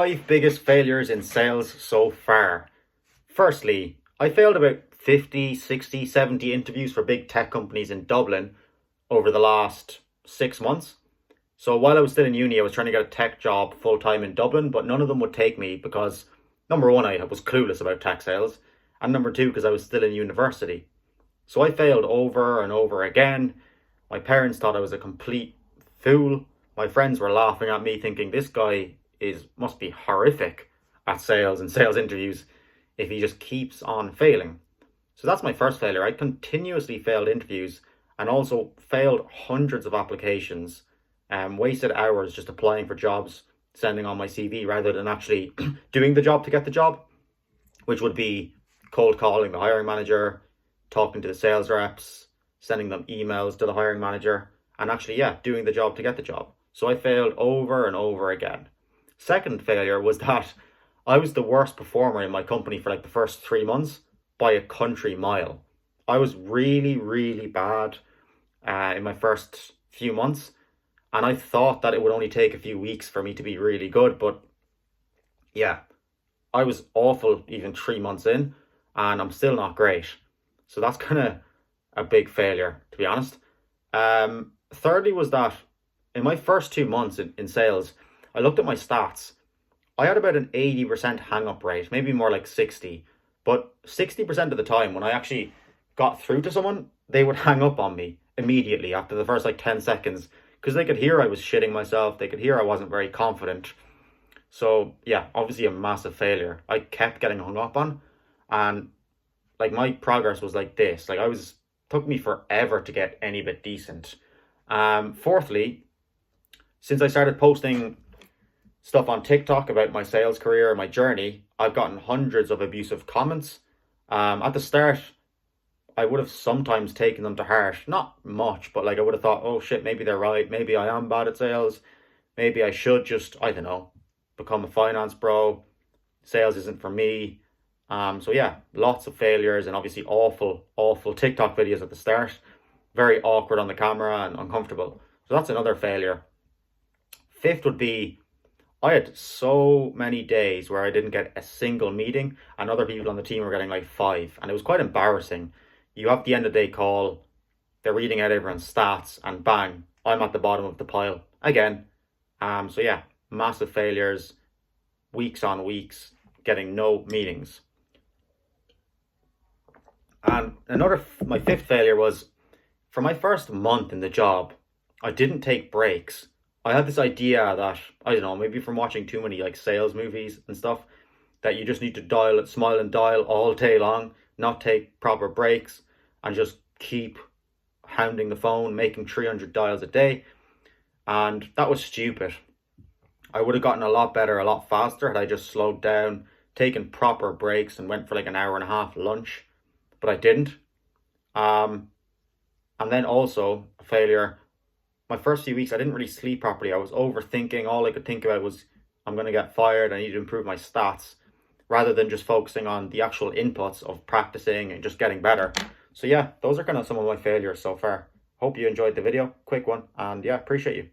5 biggest failures in sales so far. Firstly, I failed about 50, 60, 70 interviews for big tech companies in Dublin over the last 6 months. So while I was still in uni, I was trying to get a tech job full time in Dublin, but none of them would take me because number one, I was clueless about tech sales, and number two, because I was still in university. So I failed over and over again. My parents thought I was a complete fool. My friends were laughing at me, thinking this guy must be horrific at sales and sales interviews if he just keeps on failing. So that's my first failure. I continuously failed interviews and also failed hundreds of applications, wasted hours just applying for jobs, sending on my CV rather than actually doing the job to get the job, which would be cold calling the hiring manager, talking to the sales reps, sending them emails to the hiring manager, and actually, doing the job to get the job. So I failed over and over again. Second failure was that I was the worst performer in my company for like the first 3 months by a country mile. I was really, really bad in my first few months, and I thought that it would only take a few weeks for me to be really good, but I was awful even 3 months in, and I'm still not great. So that's kind of a big failure, to be honest. Thirdly was that in my first 2 months in sales, I looked at my stats. I had about an 80% hang up rate, maybe more like 60. But 60% of the time when I actually got through to someone, they would hang up on me immediately after the first like 10 seconds because they could hear I was shitting myself. They could hear I wasn't very confident. So obviously a massive failure. I kept getting hung up on, and like my progress was like this. Like took me forever to get any bit decent. Fourthly, since I started posting stuff on TikTok about my sales career, my journey, I've gotten hundreds of abusive comments. At the start, I would have sometimes taken them to heart. Not much, but like I would have thought, oh shit, maybe they're right. Maybe I am bad at sales. Maybe I should just, I don't know, become a finance bro. Sales isn't for me. Lots of failures and obviously awful, awful TikTok videos at the start. Very awkward on the camera and uncomfortable. So that's another failure. Fifth would be I had so many days where I didn't get a single meeting and other people on the team were getting like 5. And it was quite embarrassing. You have the end of day call, they're reading out everyone's stats, and bang, I'm at the bottom of the pile again. Massive failures, weeks on weeks, getting no meetings. And my fifth failure was for my first month in the job, I didn't take breaks. I had this idea that, I don't know, maybe from watching too many like sales movies and stuff, that you just need to smile and dial all day long, not take proper breaks, and just keep hounding the phone, making 300 dials a day. And that was stupid. I would have gotten a lot better, a lot faster had I just slowed down, taken proper breaks and went for like an hour and a half lunch, but I didn't. And then also a failure. My first few weeks, I didn't really sleep properly. I was overthinking. All I could think about was, I'm going to get fired. I need to improve my stats rather than just focusing on the actual inputs of practicing and just getting better. So those are kind of some of my failures so far. Hope you enjoyed the video. Quick one. And appreciate you.